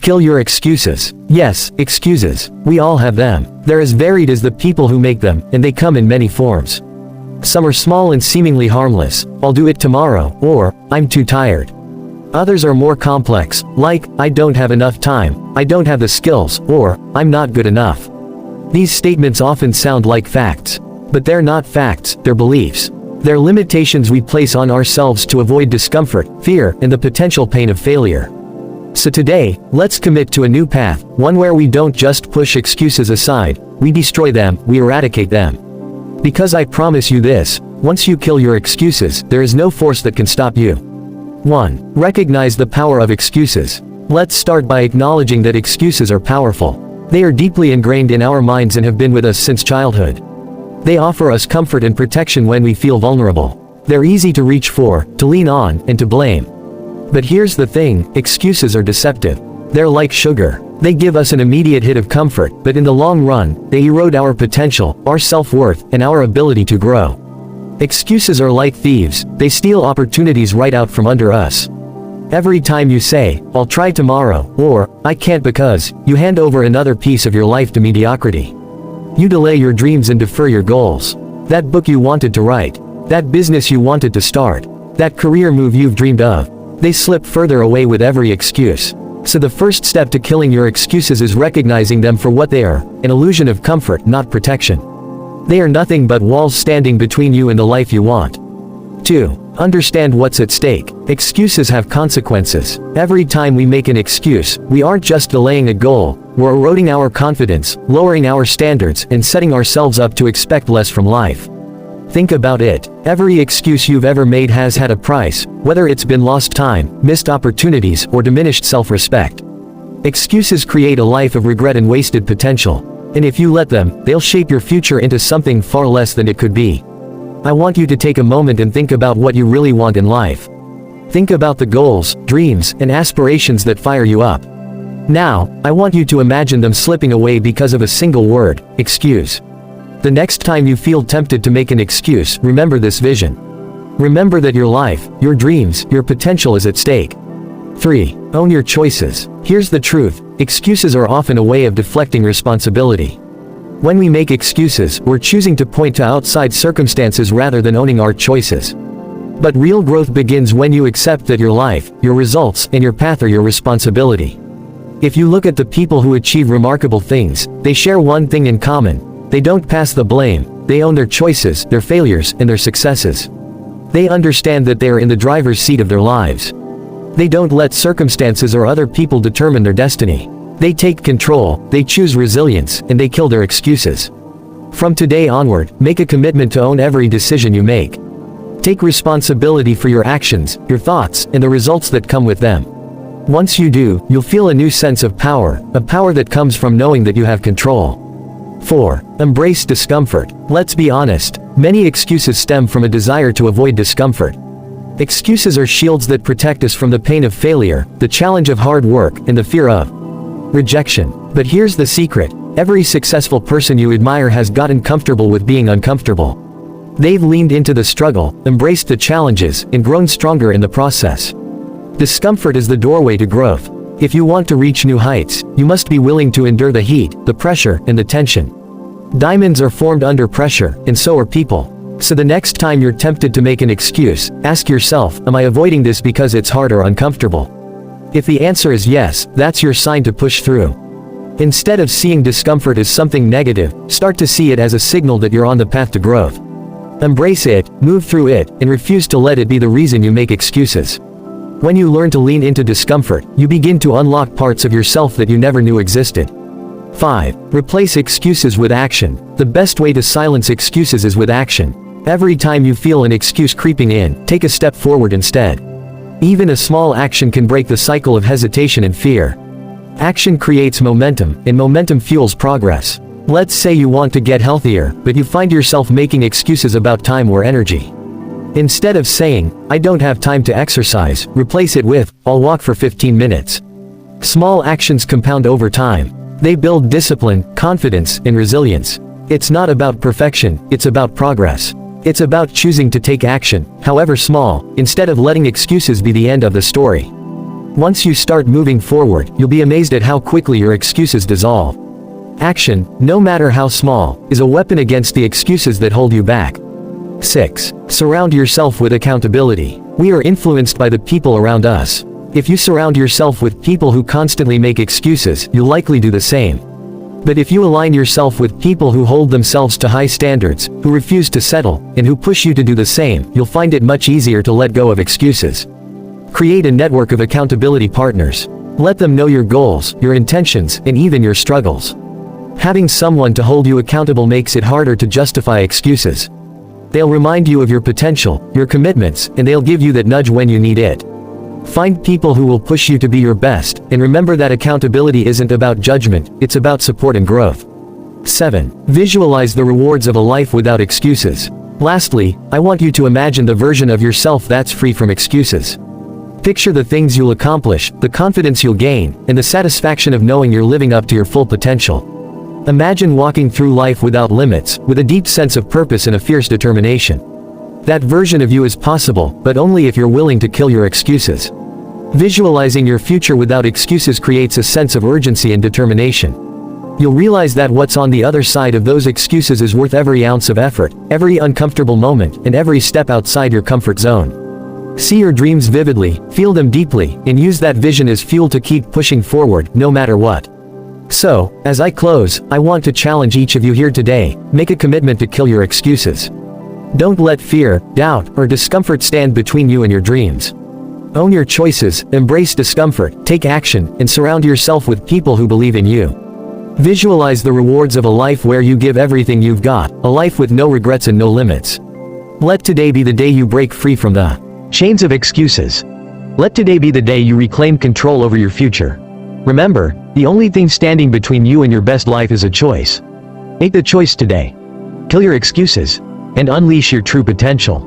Kill your excuses. Yes, excuses. We all have them. They're as varied as the people who make them, and they come in many forms. Some are small and seemingly harmless, "I'll do it tomorrow," or "I'm too tired." Others are more complex, like, "I don't have enough time," "I don't have the skills," or "I'm not good enough." These statements often sound like facts. But they're not facts, they're beliefs. They're limitations we place on ourselves to avoid discomfort, fear, and the potential pain of failure. So today, let's commit to a new path, one where we don't just push excuses aside, we destroy them, we eradicate them. Because I promise you this, once you kill your excuses, there is no force that can stop you. 1. Recognize the power of excuses. Let's start by acknowledging that excuses are powerful. They are deeply ingrained in our minds and have been with us since childhood. They offer us comfort and protection when we feel vulnerable. They're easy to reach for, to lean on, and to blame. But here's the thing, excuses are deceptive. They're like sugar. They give us an immediate hit of comfort, but in the long run, they erode our potential, our self-worth, and our ability to grow. Excuses are like thieves, they steal opportunities right out from under us. Every time you say, "I'll try tomorrow," or "I can't because," you hand over another piece of your life to mediocrity. You delay your dreams and defer your goals. That book you wanted to write, that business you wanted to start, that career move you've dreamed of, they slip further away with every excuse. So the first step to killing your excuses is recognizing them for what they are, an illusion of comfort, not protection. They are nothing but walls standing between you and the life you want. 2. Understand what's at stake. Excuses have consequences. Every time we make an excuse, we aren't just delaying a goal, we're eroding our confidence, lowering our standards, and setting ourselves up to expect less from life. Think about it. Every excuse you've ever made has had a price, whether it's been lost time, missed opportunities, or diminished self-respect. Excuses create a life of regret and wasted potential. And if you let them, they'll shape your future into something far less than it could be. I want you to take a moment and think about what you really want in life. Think about the goals, dreams, and aspirations that fire you up. Now, I want you to imagine them slipping away because of a single word, excuse. The next time you feel tempted to make an excuse, remember this vision. Remember that your life, your dreams, your potential is at stake. 3. Own your choices. Here's the truth, excuses are often a way of deflecting responsibility. When we make excuses, we're choosing to point to outside circumstances rather than owning our choices. But real growth begins when you accept that your life, your results, and your path are your responsibility. If you look at the people who achieve remarkable things, they share one thing in common. They don't pass the blame, they own their choices, their failures, and their successes. They understand that they are in the driver's seat of their lives. They don't let circumstances or other people determine their destiny. They take control, they choose resilience, and they kill their excuses. From today onward, make a commitment to own every decision you make. Take responsibility for your actions, your thoughts, and the results that come with them. Once you do, you'll feel a new sense of power, a power that comes from knowing that you have control. 4. Embrace discomfort. Let's be honest, many excuses stem from a desire to avoid discomfort. Excuses are shields that protect us from the pain of failure, the challenge of hard work, and the fear of rejection. But here's the secret, every successful person you admire has gotten comfortable with being uncomfortable. They've leaned into the struggle, embraced the challenges, and grown stronger in the process. Discomfort is the doorway to growth. If you want to reach new heights, you must be willing to endure the heat, the pressure, and the tension. Diamonds are formed under pressure, and so are people. So the next time you're tempted to make an excuse, ask yourself, am I avoiding this because it's hard or uncomfortable? If the answer is yes, that's your sign to push through. Instead of seeing discomfort as something negative, start to see it as a signal that you're on the path to growth. Embrace it, move through it, and refuse to let it be the reason you make excuses. When you learn to lean into discomfort, you begin to unlock parts of yourself that you never knew existed. 5. Replace excuses with action. The best way to silence excuses is with action. Every time you feel an excuse creeping in, take a step forward instead. Even a small action can break the cycle of hesitation and fear. Action creates momentum, and momentum fuels progress. Let's say you want to get healthier, but you find yourself making excuses about time or energy. Instead of saying, I don't have time to exercise, replace it with, I'll walk for 15 minutes. Small actions compound over time. They build discipline, confidence, and resilience. It's not about perfection, it's about progress. It's about choosing to take action, however small, instead of letting excuses be the end of the story. Once you start moving forward, you'll be amazed at how quickly your excuses dissolve. Action, no matter how small, is a weapon against the excuses that hold you back. 6. Surround yourself with accountability. We are influenced by the people around us. If you surround yourself with people who constantly make excuses, you'll likely do the same. But if you align yourself with people who hold themselves to high standards, who refuse to settle, and who push you to do the same, you'll find it much easier to let go of excuses. Create a network of accountability partners. Let them know your goals, your intentions, and even your struggles. Having someone to hold you accountable makes it harder to justify excuses. They'll remind you of your potential, your commitments, and they'll give you that nudge when you need it. Find people who will push you to be your best, and remember that accountability isn't about judgment, it's about support and growth. 7. Visualize the rewards of a life without excuses. Lastly, I want you to imagine the version of yourself that's free from excuses. Picture the things you'll accomplish, the confidence you'll gain, and the satisfaction of knowing you're living up to your full potential. Imagine walking through life without limits, with a deep sense of purpose and a fierce determination. That version of you is possible, but only if you're willing to kill your excuses. Visualizing your future without excuses creates a sense of urgency and determination. You'll realize that what's on the other side of those excuses is worth every ounce of effort, every uncomfortable moment, and every step outside your comfort zone. See your dreams vividly, feel them deeply, and use that vision as fuel to keep pushing forward, no matter what. So, as I close, I want to challenge each of you here today, make a commitment to kill your excuses. Don't let fear, doubt, or discomfort stand between you and your dreams. Own your choices, embrace discomfort, take action, and surround yourself with people who believe in you. Visualize the rewards of a life where you give everything you've got, a life with no regrets and no limits. Let today be the day you break free from the chains of excuses. Let today be the day you reclaim control over your future. Remember, the only thing standing between you and your best life is a choice. Make the choice today. Kill your excuses, and unleash your true potential.